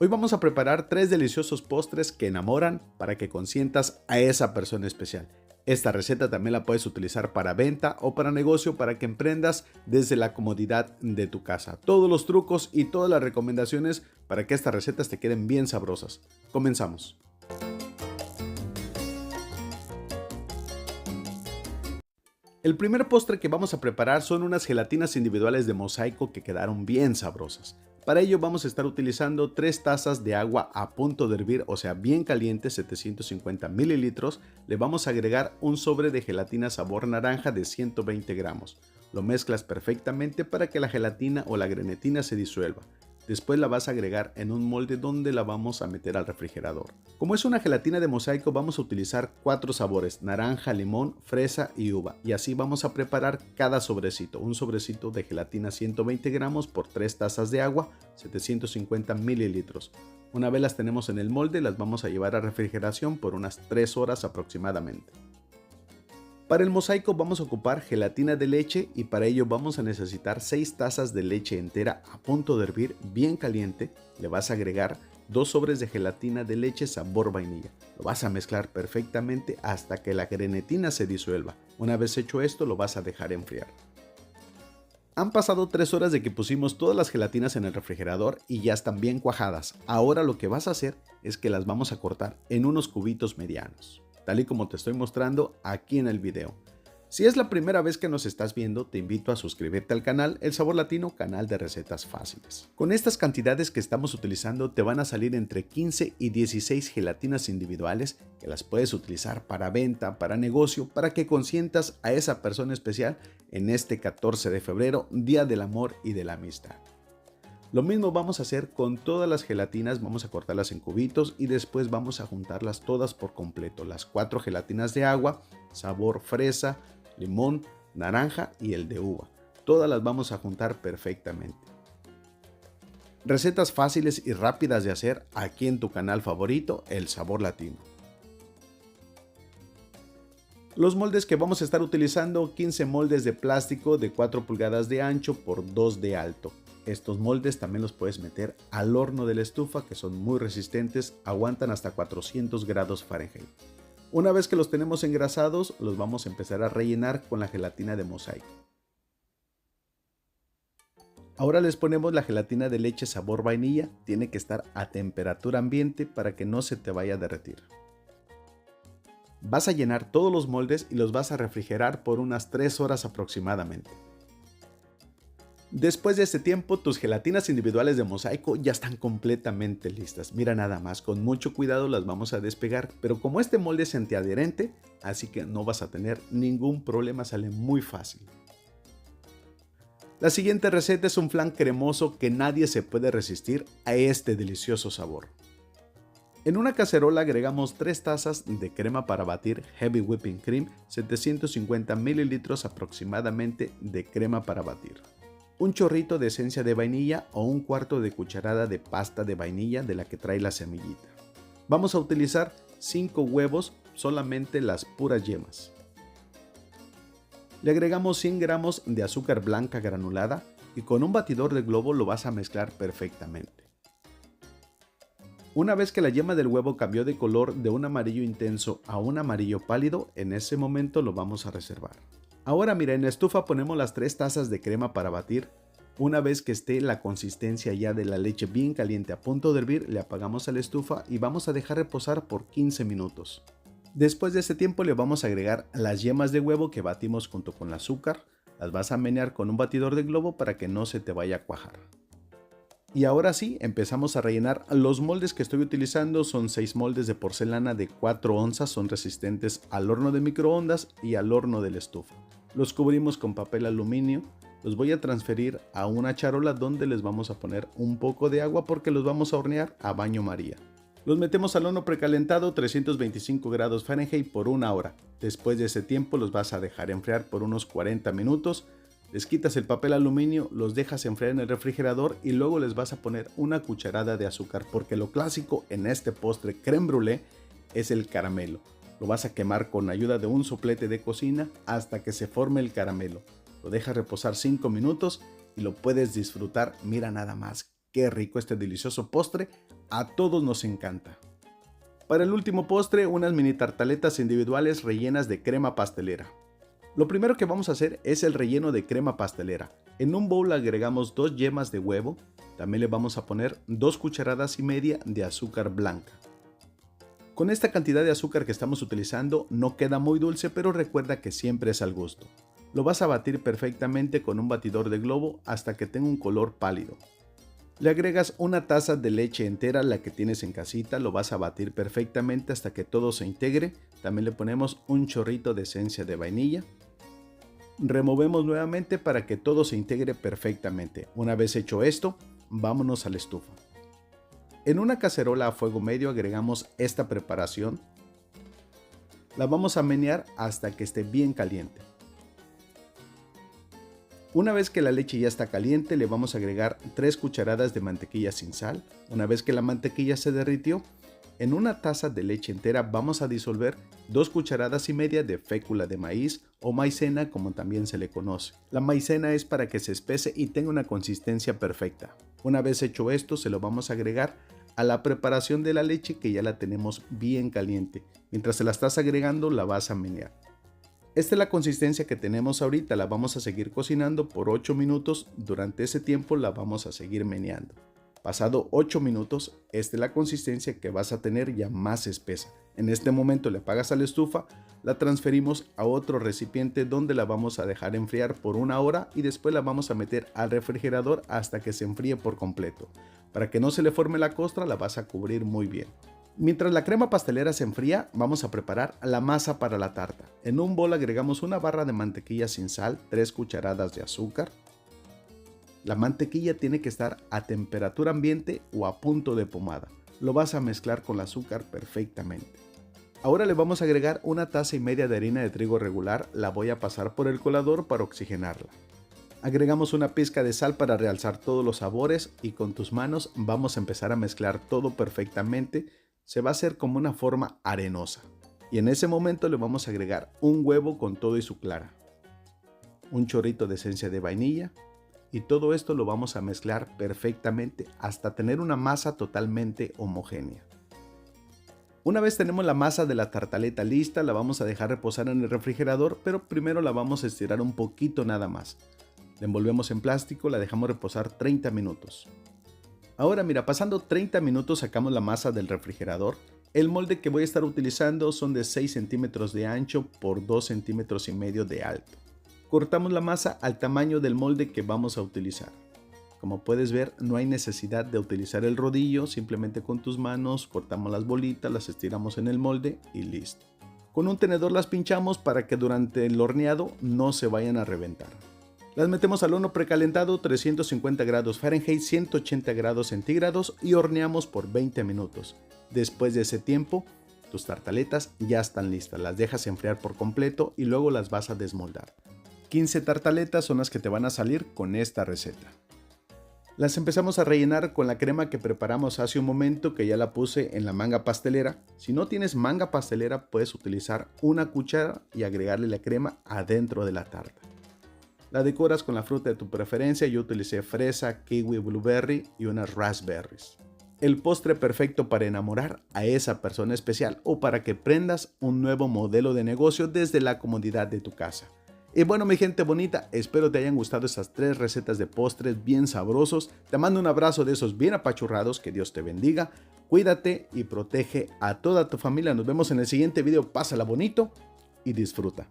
Hoy vamos a preparar 3 deliciosos postres que enamoran para que consientas a esa persona especial. Esta receta también la puedes utilizar para venta o para negocio para que emprendas desde la comodidad de tu casa. Todos los trucos y todas las recomendaciones para que estas recetas te queden bien sabrosas. Comenzamos. El primer postre que vamos a preparar son unas gelatinas individuales de mosaico que quedaron bien sabrosas. Para ello vamos a estar utilizando 3 tazas de agua a punto de hervir, o sea bien caliente, 750 mililitros. Le vamos a agregar un sobre de gelatina sabor naranja de 120 gramos. Lo mezclas perfectamente para que la gelatina o la grenetina se disuelva. Después la vas a agregar en un molde donde la vamos a meter al refrigerador. Como es una gelatina de mosaico, vamos a utilizar 4 sabores: naranja, limón, fresa y uva. Y así vamos a preparar cada sobrecito. Un sobrecito de gelatina 120 gramos por 3 tazas de agua, 750 mililitros. Una vez las tenemos en el molde, las vamos a llevar a refrigeración por unas 3 horas aproximadamente. Para el mosaico vamos a ocupar gelatina de leche y para ello vamos a necesitar 6 tazas de leche entera a punto de hervir bien caliente. Le vas a agregar 2 sobres de gelatina de leche sabor vainilla. Lo vas a mezclar perfectamente hasta que la grenetina se disuelva. Una vez hecho esto, lo vas a dejar enfriar. Han pasado 3 horas de que pusimos todas las gelatinas en el refrigerador y ya están bien cuajadas. Ahora lo que vas a hacer es que las vamos a cortar en unos cubitos medianos, tal y como te estoy mostrando aquí en el video. Si es la primera vez que nos estás viendo, te invito a suscribirte al canal El Sabor Latino, canal de recetas fáciles. Con estas cantidades que estamos utilizando te van a salir entre 15 y 16 gelatinas individuales que las puedes utilizar para venta, para negocio, para que consientas a esa persona especial en este 14 de febrero, Día del Amor y de la Amistad. Lo mismo vamos a hacer con todas las gelatinas. Vamos a cortarlas en cubitos y después vamos a juntarlas todas por completo. Las 4 gelatinas de agua, sabor fresa, limón, naranja y el de uva. Todas las vamos a juntar perfectamente. Recetas fáciles y rápidas de hacer aquí en tu canal favorito, El Sabor Latino. Los moldes que vamos a estar utilizando: 15 moldes de plástico de 4 pulgadas de ancho por 2 de alto. Estos moldes también los puedes meter al horno de la estufa, que son muy resistentes, aguantan hasta 400 grados Fahrenheit. Una vez que los tenemos engrasados, los vamos a empezar a rellenar con la gelatina de mosaico. Ahora les ponemos la gelatina de leche sabor vainilla. Tiene que estar a temperatura ambiente para que no se te vaya a derretir. Vas a llenar todos los moldes y los vas a refrigerar por unas 3 horas aproximadamente. Después de este tiempo, tus gelatinas individuales de mosaico ya están completamente listas. Mira nada más, con mucho cuidado las vamos a despegar, pero como este molde es antiadherente, así que no vas a tener ningún problema, sale muy fácil. La siguiente receta es un flan cremoso que nadie se puede resistir a este delicioso sabor. En una cacerola agregamos 3 tazas de crema para batir Heavy Whipping Cream, 750 mililitros aproximadamente de crema para batir. Un chorrito de esencia de vainilla o un cuarto de cucharada de pasta de vainilla de la que trae la semillita. Vamos a utilizar 5 huevos, solamente las puras yemas. Le agregamos 100 gramos de azúcar blanca granulada y con un batidor de globo lo vas a mezclar perfectamente. Una vez que la yema del huevo cambió de color de un amarillo intenso a un amarillo pálido, en ese momento lo vamos a reservar. Ahora mira, en la estufa ponemos las 3 tazas de crema para batir. Una vez que esté la consistencia ya de la leche bien caliente a punto de hervir, le apagamos a la estufa y vamos a dejar reposar por 15 minutos. Después de ese tiempo le vamos a agregar las yemas de huevo que batimos junto con el azúcar. Las vas a menear con un batidor de globo para que no se te vaya a cuajar. Y ahora sí, empezamos a rellenar. Los moldes que estoy utilizando son 6 moldes de porcelana de 4 onzas, son resistentes al horno de microondas y al horno de la estufa. Los cubrimos con papel aluminio. Los voy a transferir a una charola donde les vamos a poner un poco de agua porque los vamos a hornear a baño María. Los metemos al horno precalentado 325 grados Fahrenheit por 1 hora. Después de ese tiempo los vas a dejar enfriar por unos 40 minutos. Les quitas el papel aluminio, los dejas enfriar en el refrigerador y luego les vas a poner una cucharada de azúcar, porque lo clásico en este postre crème brûlée es el caramelo. Lo vas a quemar con ayuda de un soplete de cocina hasta que se forme el caramelo. Lo dejas reposar 5 minutos y lo puedes disfrutar. Mira nada más qué rico este delicioso postre A todos nos encanta. Para el último postre, unas mini tartaletas individuales rellenas de crema pastelera. Lo primero que vamos a hacer es el relleno de crema pastelera. En un bowl agregamos 2 yemas de huevo, también le vamos a poner 2 cucharadas y media de azúcar blanca. Con esta cantidad de azúcar que estamos utilizando no queda muy dulce, pero recuerda que siempre es al gusto. Lo vas a batir perfectamente con un batidor de globo hasta que tenga un color pálido. Le agregas una taza de leche entera, la que tienes en casita, lo vas a batir perfectamente hasta que todo se integre. También le ponemos un chorrito de esencia de vainilla. Removemos nuevamente para que todo se integre perfectamente. Una vez hecho esto, vámonos a la estufa. En una cacerola a fuego medio agregamos esta preparación. La vamos a menear hasta que esté bien caliente. Una vez que la leche ya está caliente, le vamos a agregar 3 cucharadas de mantequilla sin sal. Una vez que la mantequilla se derritió, en una taza de leche entera vamos a disolver 2 cucharadas y media de fécula de maíz o maicena, como también se le conoce. La maicena es para que se espese y tenga una consistencia perfecta. Una vez hecho esto, se lo vamos a agregar a la preparación de la leche, que ya la tenemos bien caliente. Mientras se la estás agregando, la vas a menear. Esta es la consistencia que tenemos ahorita, la vamos a seguir cocinando por 8 minutos, durante ese tiempo la vamos a seguir meneando. Pasado 8 minutos, esta es la consistencia que vas a tener ya más espesa. En este momento le apagas a la estufa, la transferimos a otro recipiente donde la vamos a dejar enfriar por 1 hora y después la vamos a meter al refrigerador hasta que se enfríe por completo. Para que no se le forme la costra, la vas a cubrir muy bien. Mientras la crema pastelera se enfría, vamos a preparar la masa para la tarta. En un bol agregamos una barra de mantequilla sin sal, 3 cucharadas de azúcar. La mantequilla tiene que estar a temperatura ambiente o a punto de pomada. Lo vas a mezclar con el azúcar perfectamente. Ahora le vamos a agregar 1 taza y media de harina de trigo regular, la voy a pasar por el colador para oxigenarla. Agregamos una pizca de sal para realzar todos los sabores y con tus manos vamos a empezar a mezclar todo perfectamente. Se va a hacer como una forma arenosa. Y en ese momento le vamos a agregar un huevo con todo y su clara, un chorrito de esencia de vainilla y todo esto lo vamos a mezclar perfectamente hasta tener una masa totalmente homogénea. Una vez tenemos la masa de la tartaleta lista, la vamos a dejar reposar en el refrigerador, pero primero la vamos a estirar un poquito nada más. La envolvemos en plástico, la dejamos reposar 30 minutos. Ahora mira, pasando 30 minutos sacamos la masa del refrigerador. El molde que voy a estar utilizando son de 6 centímetros de ancho por 2 centímetros y medio de alto. Cortamos la masa al tamaño del molde que vamos a utilizar. Como puedes ver, no hay necesidad de utilizar el rodillo, simplemente con tus manos cortamos las bolitas, las estiramos en el molde y listo. Con un tenedor las pinchamos para que durante el horneado no se vayan a reventar. Las metemos al horno precalentado 350 grados Fahrenheit, 180 grados centígrados y horneamos por 20 minutos. Después de ese tiempo, tus tartaletas ya están listas. Las dejas enfriar por completo y luego las vas a desmoldar. 15 tartaletas son las que te van a salir con esta receta. Las empezamos a rellenar con la crema que preparamos hace un momento, que ya la puse en la manga pastelera. Si no tienes manga pastelera, puedes utilizar una cuchara y agregarle la crema adentro de la tarta. La decoras con la fruta de tu preferencia, yo utilicé fresa, kiwi, blueberry y unas raspberries. El postre perfecto para enamorar a esa persona especial o para que prendas un nuevo modelo de negocio desde la comodidad de tu casa. Y bueno, mi gente bonita, espero te hayan gustado estas 3 recetas de postres bien sabrosos. Te mando un abrazo de esos bien apachurrados, que Dios te bendiga, cuídate y protege a toda tu familia. Nos vemos en el siguiente video, pásala bonito y disfruta.